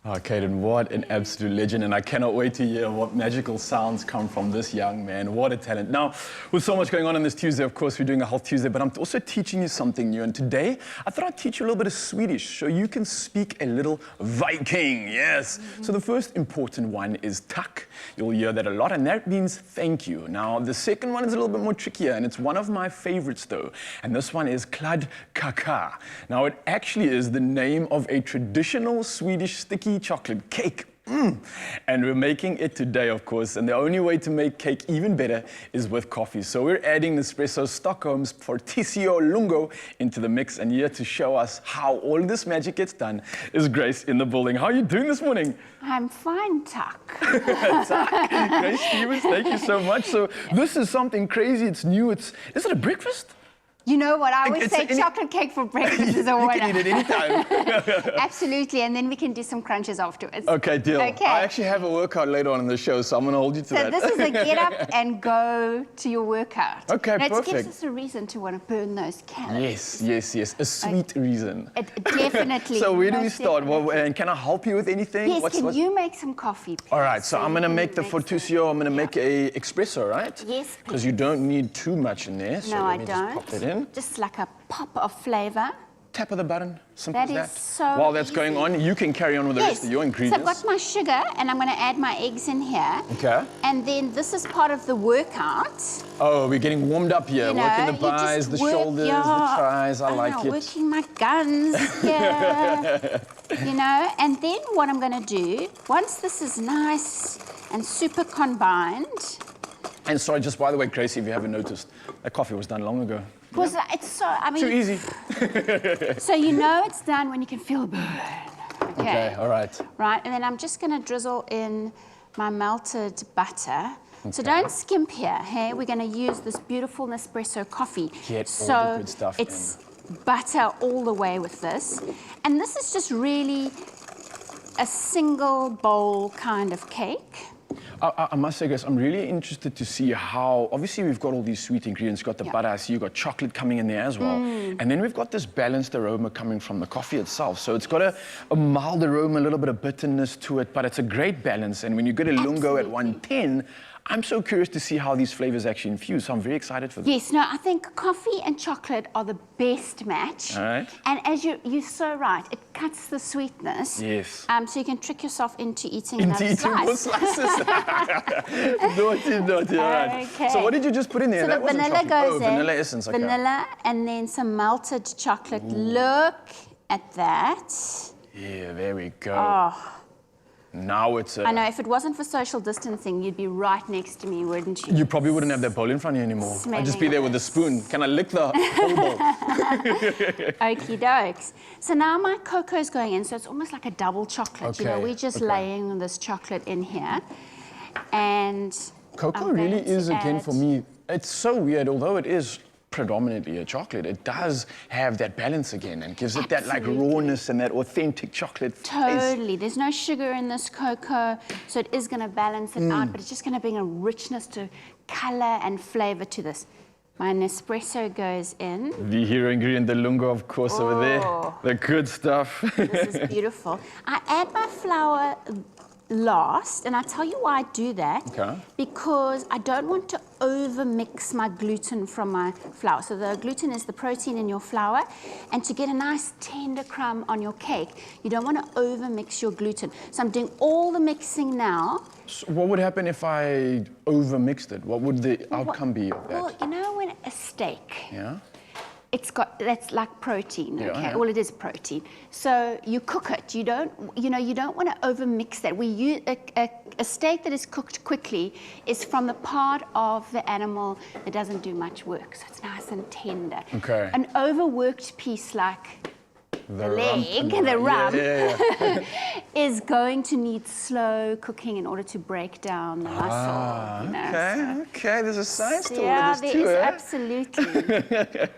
Oh, Caden, what an absolute legend, and I cannot wait to hear what magical sounds come from this young man. What a talent. Now, with so much going on this Tuesday, of course, we're doing a Health Tuesday, but I'm also teaching you something new, and today, I thought I'd teach you a little bit of Swedish, so you can speak a little Viking, yes. So the first important one is tack. You'll hear that a lot, and that means thank you. Now, the second one is a little bit more trickier, and it's one of my favorites, though, and this one is Kladdkaka. Now, it actually is the name of a traditional Swedish sticky chocolate cake. And we're making it today, of course, and the only way to make cake even better is with coffee. So we're adding Nespresso Stockholm's Fortissimo Lungo into the mix, and here to show us how all this magic gets done is Grace in the building. How are you doing this morning? I'm fine, Tuck. Grace Stevens, thank you so much. So this is something crazy, it's new, is it a breakfast? You know what, I always say chocolate cake for breakfast is a winner. You can eat it anytime. Absolutely, and then we can do some crunches afterwards. Okay, deal. Okay. I actually have a workout later on in the show, so I'm going to hold you to that. So this is a get up and go to your workout. Okay, perfect. It gives us a reason to want to burn those calories. Yes. A sweet reason. Definitely. So where do we start? Well, and can I help you with anything? Yes, can you make some coffee, please? All right, so I'm going to make the Fortissimo. I'm going to make a espresso, right? Yes, please. Because you don't need too much in there. So no, let I me don't. Just pop it in. Just like a pop of flavor. Tap of the button, simple as that. That is so While that's easy. going on, you can carry on with the rest of your ingredients. So I've got my sugar, and I'm going to add my eggs in here. Okay. And then this is part of the workout. Oh, we're getting warmed up here. You know, working the buys, the shoulders, the tries. I like it. Working my guns here. You know, and then what I'm going to do, once this is nice and super combined. And sorry, just by the way, Gracie, if you haven't noticed, that coffee was done long ago. Because it's so, I mean... Too easy. So you know it's done when you can feel burn. Okay, all right. Right, and then I'm just going to drizzle in my melted butter. Okay. So don't skimp here, hey? We're going to use this beautiful Nespresso coffee. Get all the good stuff in. It's butter all the way with this. And this is just really a single bowl kind of cake. I must say, guys, I'm really interested to see how, obviously we've got all these sweet ingredients, you've got the butter, I see you've got chocolate coming in there as well. And then we've got this balanced aroma coming from the coffee itself. So it's got a mild aroma, a little bit of bitterness to it, but it's a great balance. And when you get a lungo at 110, I'm so curious to see how these flavors actually infuse, so I'm very excited for this. Yes, no, I think coffee and chocolate are the best match. All right. And as you're so right, it cuts the sweetness. Yes. So you can trick yourself into eating another slice. More slices. Naughty, all right. Okay. So what did you just put in there? So that the vanilla goes in. Vanilla essence, okay. Vanilla, and then some melted chocolate. Look at that. Yeah, there we go. Oh. Now it's I know, if it wasn't for social dincing, you'd be right next to me, wouldn't you? You probably wouldn't have that bowl in front of you anymore. I'd just be there with a spoon. Can I lick the whole bowl? Okie dokes. So now my cocoa's going in, so it's almost like a double chocolate. Okay. You know, we're just laying this chocolate in here. And cocoa really is, again, for me, it's so weird, although it is predominantly a chocolate, it does have that balance again and gives it that like rawness and that authentic chocolate Totally. There's no sugar in this cocoa, so it is going to balance it out, but it's just going to bring a richness to color and flavor to this. My Nespresso goes in. The hero ingredient, the lungo, of course, over there. The good stuff. This is beautiful. I add my flour last, and I'll tell you why I do that. Okay. Because I don't want to over mix my gluten from my flour. So the gluten is the protein in your flour, and to get a nice tender crumb on your cake, you don't want to over mix your gluten. So I'm doing all the mixing now. So what would happen if I over mixed it? What would the outcome be of that? Well, you know when a steak, Yeah. that's like protein, Yeah, okay? yeah. Well, it is protein. So you cook it. You don't want to over mix that. We use a steak that is cooked quickly is from the part of the animal that doesn't do much work. So it's nice and tender. Okay. An overworked piece like the leg, the rump, is going to need slow cooking in order to break down the muscle. You know, Okay, there's a science to all yeah, of this there too, is absolutely.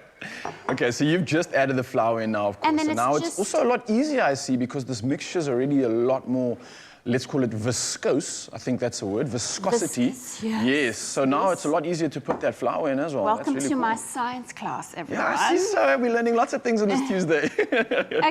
Okay, so you've just added the flour in now, of course. And then now it's it's also a lot easier, I see, because this mixture is already a lot more, let's call it viscose. I think that's a word, viscosity. Viscous, yes. Yes, so now it's a lot easier to put that flour in as well. Welcome That's really to cool. my science class, everyone. Yeah, I see, so we're learning lots of things on this Tuesday.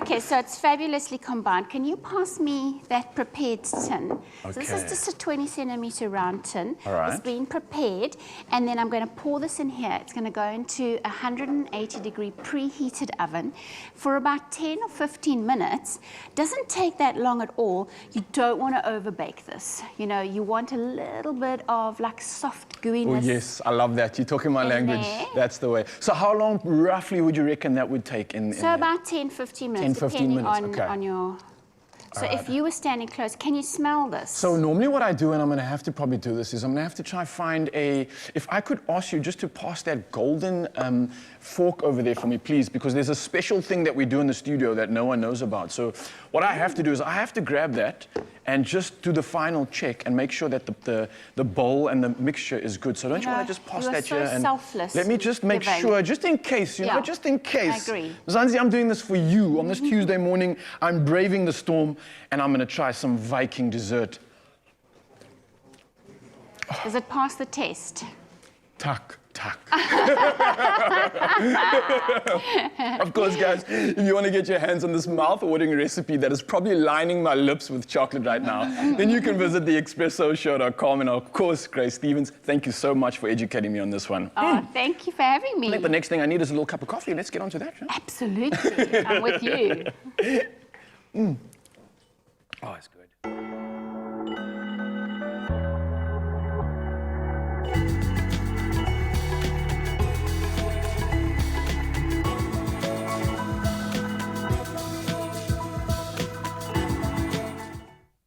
Okay, so it's fabulously combined. Can you pass me that prepared tin? So this is Okay. just a 20 centimeter round tin. All right. It's been prepared, and then I'm going to pour this in here. It's going to go into a 180-degree preheated oven for about 10 or 15 minutes. Doesn't take that long at all. You don't want to overbake this. You know, you want a little bit of like soft gooiness. Oh, yes, I love that. You're talking my In language. there. That's the way. So how long roughly would you reckon that would take in So there? about 10, 15 minutes, 10, 15 depending minutes, okay. on your... So All if right. you were standing close, can you smell this? So normally what I do, and I'm going to have to probably do this, is I'm going to have to try find a... If I could ask you just to pass that golden fork over there for me, please, because there's a special thing that we do in the studio that no one knows about. So what I have to do is I have to grab that and just do the final check and make sure that the bowl and the mixture is good. So don't you want to just pass you are that so here? And selfless, let me just make giving. sure, just in case, you know, Yeah, just in case. I agree. Zanzi, I'm doing this for you. On this Tuesday morning, I'm braving the storm, and I'm going to try some Viking dessert. Does it pass the test? Tuck, tuck. Of course, guys, if you want to get your hands on this mouth-watering recipe that is probably lining my lips with chocolate right now, then you can visit theexpressoshow.com. And of course, Grace Stevens, thank you so much for educating me on this one. Oh, thank you for having me. I think the next thing I need is a little cup of coffee. Let's get on to that. Huh? Absolutely. I'm with you. Oh, it's good.